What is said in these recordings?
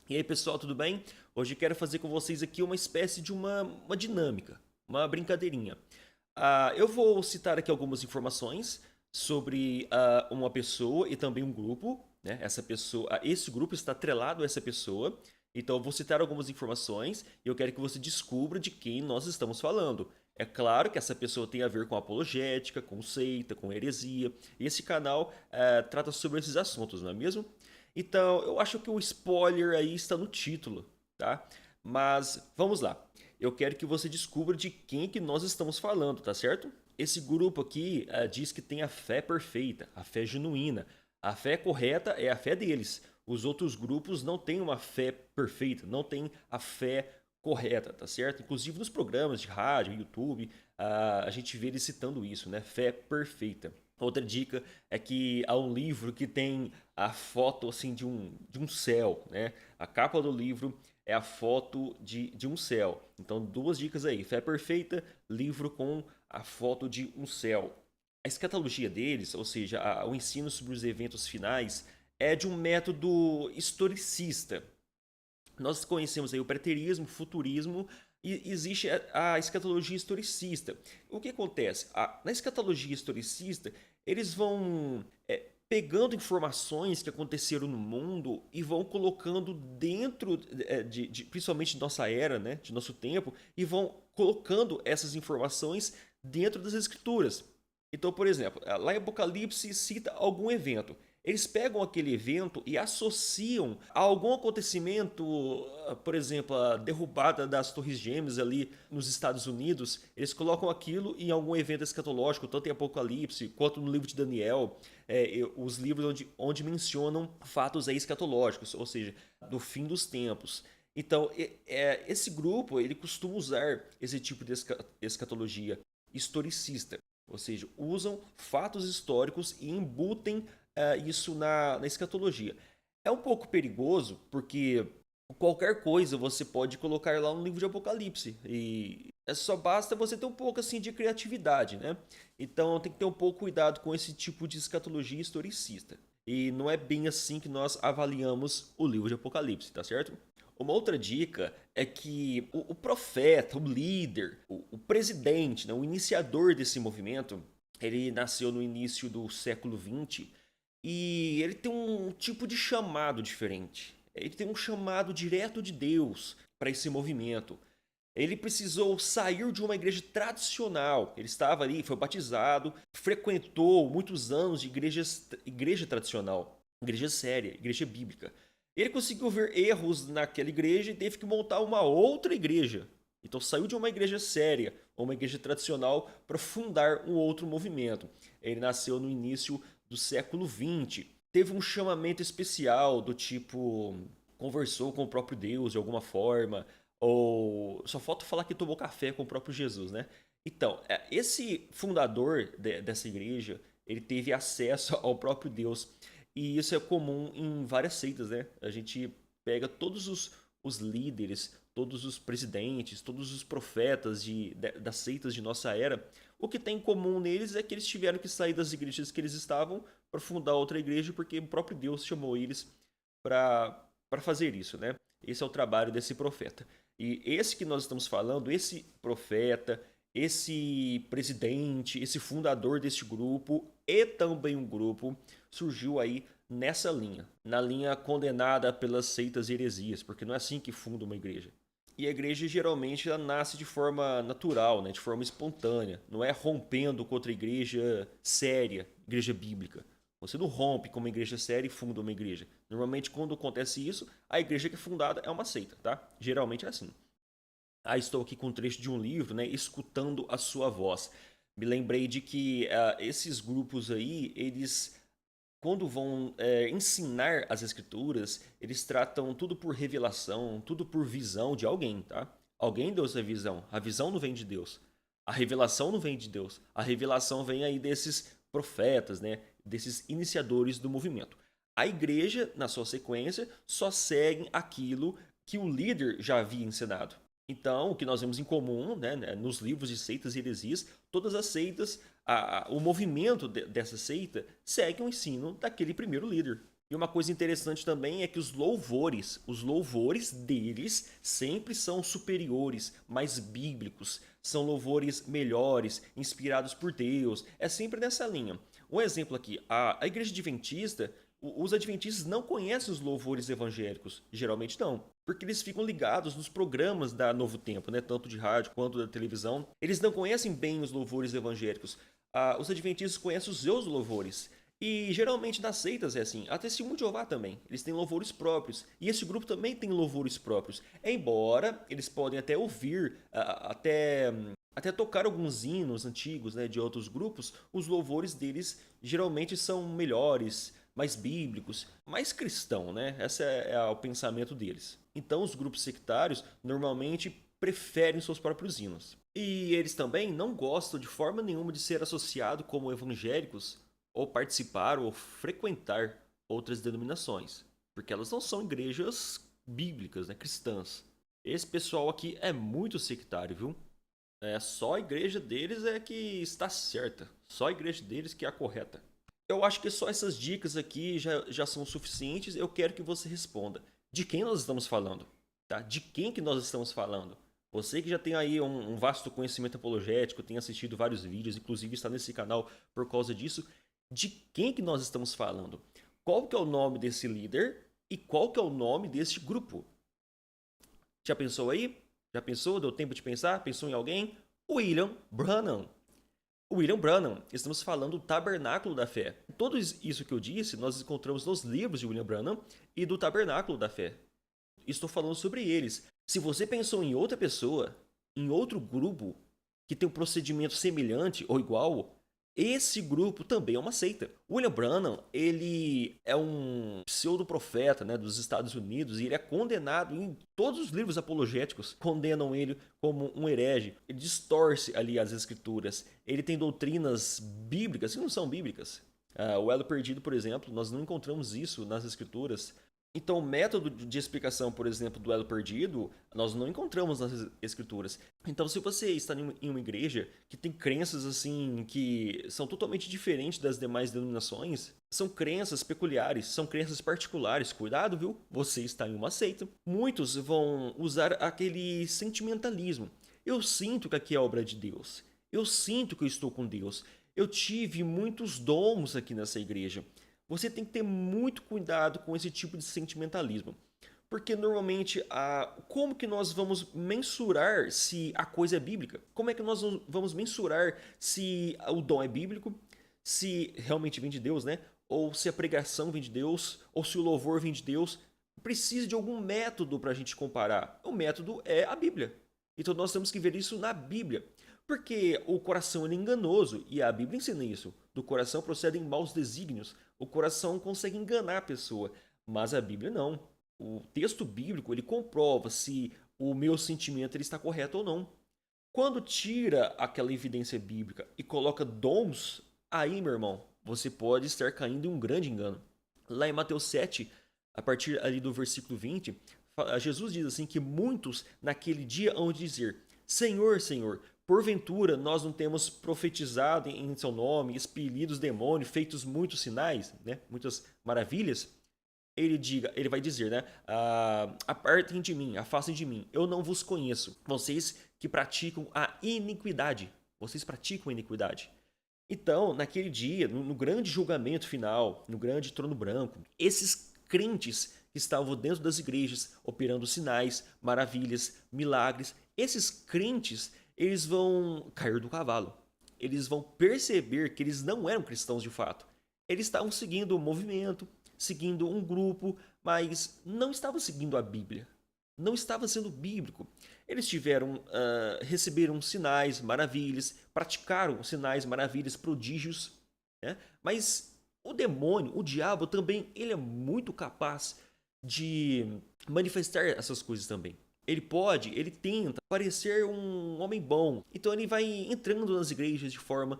E aí pessoal, tudo bem? Hoje quero fazer com vocês aqui uma espécie de uma dinâmica, uma brincadeirinha. Eu vou citar aqui algumas informações sobre uma pessoa e também um grupo, né? Essa pessoa, esse grupo está atrelado a essa pessoa. Então eu vou citar algumas informações e eu quero que você descubra de quem nós estamos falando. É claro que essa pessoa tem a ver com apologética, com seita, com heresia. E esse canal trata sobre esses assuntos, não é mesmo? Então, eu acho que o spoiler aí está no título, tá? Mas vamos lá. Eu quero que você descubra de quem que nós estamos falando, tá certo? Esse grupo aqui diz que tem a fé perfeita, a fé genuína. A fé correta é a fé deles. Os outros grupos não têm uma fé perfeita, não têm a fé correta, tá certo? Inclusive nos programas de rádio, YouTube, a gente vê eles citando isso, né? Fé perfeita. Outra dica é que há um livro que tem a foto assim de um céu, né? A capa do livro é a foto de um céu. Então, duas dicas aí: fé perfeita, livro com a foto de um céu. A escatologia deles, ou seja, o ensino sobre os eventos finais, é de um método historicista. Nós conhecemos aí o preterismo, o futurismo e existe a escatologia historicista. O que acontece? Na escatologia historicista, eles vão pegando informações que aconteceram no mundo e vão colocando dentro, principalmente de nossa era, né, de nosso tempo, e vão colocando essas informações dentro das escrituras. Então, por exemplo, lá em Apocalipse cita algum evento. Eles pegam aquele evento e associam a algum acontecimento, por exemplo, a derrubada das Torres Gêmeas ali nos Estados Unidos. Eles colocam aquilo em algum evento escatológico, tanto em Apocalipse quanto no livro de Daniel, os livros onde mencionam fatos aí escatológicos, ou seja, do fim dos tempos. Então, esse grupo ele costuma usar esse tipo de escatologia historicista, ou seja, usam fatos históricos e embutem isso na escatologia. É um pouco perigoso porque qualquer coisa você pode colocar lá no livro de Apocalipse e só basta você ter um pouco assim de criatividade, né? Então tem que ter um pouco cuidado com esse tipo de escatologia historicista. E não é bem assim que nós avaliamos o livro de Apocalipse, tá certo? Uma outra dica é que o profeta, o líder, o presidente, né, o iniciador desse movimento, ele nasceu no início do século XX e ele tem um tipo de chamado diferente. Ele tem um chamado direto de Deus para esse movimento. Ele precisou sair de uma igreja tradicional. Ele estava ali, foi batizado, frequentou muitos anos de igreja tradicional, igreja séria, igreja bíblica. Ele conseguiu ver erros naquela igreja e teve que montar uma outra igreja. Então saiu de uma igreja séria, uma igreja tradicional, para fundar um outro movimento. Ele nasceu no início do século XX. Teve um chamamento especial do tipo conversou com o próprio Deus de alguma forma, ou só falta falar que tomou café com o próprio Jesus, né? Então, esse fundador dessa igreja, ele teve acesso ao próprio Deus. E isso é comum em várias seitas, né? A gente pega todos os líderes, todos os presidentes, todos os profetas das seitas de nossa era. O que tem em comum neles é que eles tiveram que sair das igrejas que eles estavam para fundar outra igreja, porque o próprio Deus chamou eles para fazer isso, né? Esse é o trabalho desse profeta. E esse que nós estamos falando, esse profeta, esse presidente, esse fundador deste grupo e também um grupo surgiu aí nessa linha, na linha condenada pelas seitas e heresias, porque não é assim que funda uma igreja. E a igreja geralmente ela nasce de forma natural, né, de forma espontânea, não é rompendo com outra igreja séria, igreja bíblica. Você não rompe com uma igreja séria e funda uma igreja. Normalmente, quando acontece isso, a igreja que é fundada é uma seita, tá? Geralmente é assim. Estou aqui com um trecho de um livro, né? Escutando a sua voz. Me lembrei de que esses grupos aí, eles, quando vão ensinar as escrituras, eles tratam tudo por revelação, tudo por visão de alguém, tá? Alguém deu essa visão. A visão não vem de Deus. A revelação não vem de Deus. A revelação vem aí desses profetas, né? Desses iniciadores do movimento. A igreja, na sua sequência, só segue aquilo que o líder já havia ensinado. Então, o que nós vemos em comum, né, nos livros de seitas e heresias, todas as seitas, o movimento dessa seita segue o ensino daquele primeiro líder. E uma coisa interessante também é que os louvores deles sempre são superiores, mais bíblicos, são louvores melhores, inspirados por Deus. É sempre nessa linha. Um exemplo aqui, a igreja adventista, os adventistas não conhecem os louvores evangélicos, geralmente não, porque eles ficam ligados nos programas da Novo Tempo, né, tanto de rádio quanto da televisão. Eles não conhecem bem os louvores evangélicos. Os adventistas conhecem os seus louvores. E geralmente nas seitas é assim, a Testemunho de Jeová também, eles têm louvores próprios, e esse grupo também tem louvores próprios, embora eles podem até ouvir, até tocar alguns hinos antigos, né, de outros grupos, os louvores deles geralmente são melhores, mais bíblicos, mais cristão, né? Esse é o pensamento deles. Então os grupos sectários normalmente preferem seus próprios hinos. E eles também não gostam de forma nenhuma de ser associados como evangélicos ou participar ou frequentar outras denominações, porque elas não são igrejas bíblicas, né, cristãs. Esse pessoal aqui é muito sectário, viu? Só a igreja deles é que está certa, só a igreja deles que é a correta. Eu acho que só essas dicas aqui já são suficientes. Eu quero que você responda. De quem nós estamos falando? Tá? De quem que nós estamos falando? Você que já tem aí um vasto conhecimento apologético, tem assistido vários vídeos, inclusive está nesse canal por causa disso. De quem que nós estamos falando? Qual que é o nome desse líder e qual que é o nome desse grupo? Já pensou aí? Já pensou? Deu tempo de pensar? Pensou em alguém? William Branham. William Branham, estamos falando do Tabernáculo da Fé. Tudo isso que eu disse, nós encontramos nos livros de William Branham e do Tabernáculo da Fé. Estou falando sobre eles. Se você pensou em outra pessoa, em outro grupo que tem um procedimento semelhante ou igual, esse grupo também é uma seita. William Branham, ele é um pseudo-profeta, né, dos Estados Unidos, e ele é condenado em todos os livros apologéticos, condenam ele como um herege. Ele distorce ali as escrituras. Ele tem doutrinas bíblicas que não são bíblicas. O elo perdido, por exemplo, nós não encontramos isso nas escrituras. Então, o método de explicação, por exemplo, do elo perdido, nós não encontramos nas escrituras. Então, se você está em uma igreja que tem crenças assim que são totalmente diferentes das demais denominações, são crenças peculiares, são crenças particulares, cuidado, viu? Você está em uma seita. Muitos vão usar aquele sentimentalismo. Eu sinto que aqui é obra de Deus. Eu sinto que eu estou com Deus. Eu tive muitos dons aqui nessa igreja. Você tem que ter muito cuidado com esse tipo de sentimentalismo. Porque normalmente, como que nós vamos mensurar se a coisa é bíblica? Como é que nós vamos mensurar se o dom é bíblico? Se realmente vem de Deus, né? Ou se a pregação vem de Deus? Ou se o louvor vem de Deus? Precisa de algum método para a gente comparar. O método é a Bíblia. Então nós temos que ver isso na Bíblia. Porque o coração é enganoso, e a Bíblia ensina isso. Do coração procedem maus desígnios. O coração consegue enganar a pessoa, mas a Bíblia não. O texto bíblico ele comprova se o meu sentimento ele está correto ou não. Quando tira aquela evidência bíblica e coloca dons, aí, meu irmão, você pode estar caindo em um grande engano. Lá em Mateus 7, a partir ali do versículo 20, Jesus diz assim que muitos naquele dia hão de dizer: Senhor, Senhor, porventura nós não temos profetizado em seu nome, expelido os demônios, feitos muitos sinais, né? Muitas maravilhas. Ele vai dizer, né? Apartem de mim, afastem de mim, eu não vos conheço. Vocês que praticam a iniquidade. Vocês praticam a iniquidade. Então, naquele dia, no grande julgamento final, no grande trono branco, esses crentes que estavam dentro das igrejas, operando sinais, maravilhas, milagres, esses crentes eles vão cair do cavalo. Eles vão perceber que eles não eram cristãos de fato. Eles estavam seguindo um movimento, seguindo um grupo, mas não estavam seguindo a Bíblia. Não estava sendo bíblico. Eles receberam sinais, maravilhas, praticaram sinais, maravilhas, prodígios, né? Mas o demônio, o diabo também, ele é muito capaz de manifestar essas coisas também. Ele tenta parecer um homem bom. Então ele vai entrando nas igrejas de forma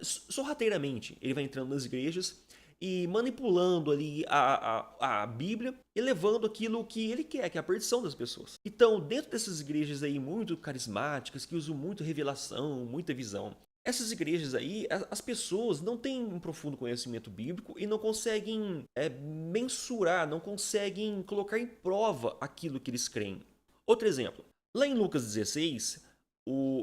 sorrateiramente. Ele vai entrando nas igrejas e manipulando ali a Bíblia e levando aquilo que ele quer, que é a perdição das pessoas. Então, dentro dessas igrejas aí muito carismáticas, que usam muito revelação, muita visão, Essas igrejas aí, as pessoas não têm um profundo conhecimento bíblico e não conseguem mensurar, não conseguem colocar em prova aquilo que eles creem. Outro exemplo, lá em Lucas 16,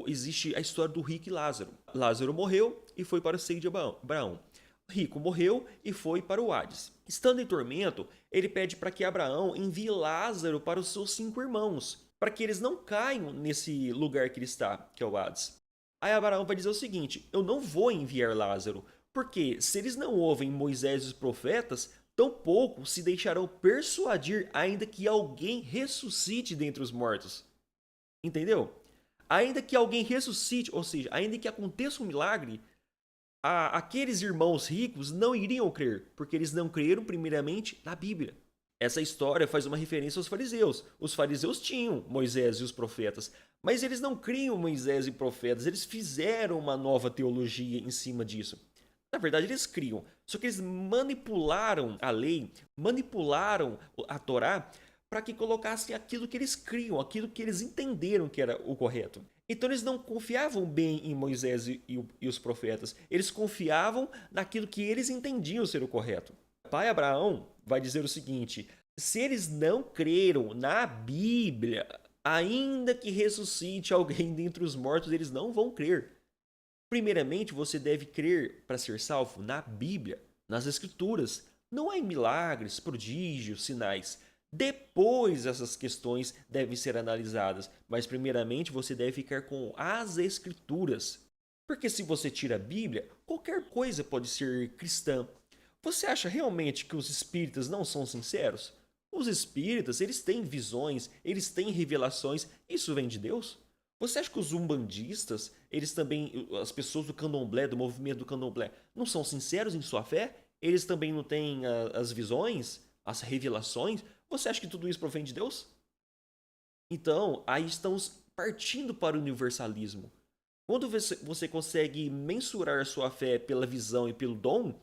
existe a história do rico e Lázaro. Lázaro morreu e foi para o seio de Abraão. O rico morreu e foi para o Hades. Estando em tormento, ele pede para que Abraão envie Lázaro para os seus 5 irmãos, para que eles não caiam nesse lugar que ele está, que é o Hades. Aí Abraão vai dizer o seguinte: eu não vou enviar Lázaro, porque se eles não ouvem Moisés e os profetas, tampouco se deixarão persuadir, ainda que alguém ressuscite dentre os mortos. Entendeu? Ainda que alguém ressuscite, ou seja, ainda que aconteça um milagre, aqueles irmãos ricos não iriam crer, porque eles não creram primeiramente na Bíblia. Essa história faz uma referência aos fariseus. Os fariseus tinham Moisés e os profetas, mas eles não criam Moisés e profetas, eles fizeram uma nova teologia em cima disso. Na verdade, eles criam, só que eles manipularam a lei, manipularam a Torá para que colocassem aquilo que eles criam, aquilo que eles entenderam que era o correto. Então eles não confiavam bem em Moisés e os profetas, eles confiavam naquilo que eles entendiam ser o correto. O pai Abraão vai dizer o seguinte: se eles não creram na Bíblia, ainda que ressuscite alguém dentre os mortos, eles não vão crer. Primeiramente, você deve crer para ser salvo na Bíblia, nas Escrituras, não em milagres, prodígios, sinais. Depois essas questões devem ser analisadas, mas primeiramente você deve ficar com as Escrituras. Porque se você tira a Bíblia, qualquer coisa pode ser cristã. Você acha realmente que os espíritas não são sinceros? Os espíritas, eles têm visões, eles têm revelações, isso vem de Deus? Você acha que os umbandistas, eles também, as pessoas do candomblé, do movimento do candomblé, não são sinceros em sua fé? Eles também não têm as visões, as revelações? Você acha que tudo isso provém de Deus? Então, aí estamos partindo para o universalismo. Quando você consegue mensurar a sua fé pela visão e pelo dom,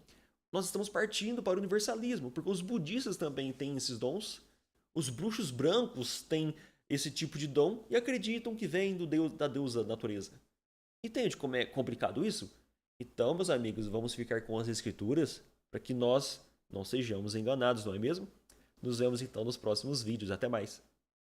nós estamos partindo para o universalismo, porque os budistas também têm esses dons, os bruxos brancos têm esse tipo de dom e acreditam que vem do deus, da deusa natureza. Entende como é complicado isso? Então, meus amigos, vamos ficar com as escrituras para que nós não sejamos enganados, não é mesmo? Nos vemos então nos próximos vídeos. Até mais!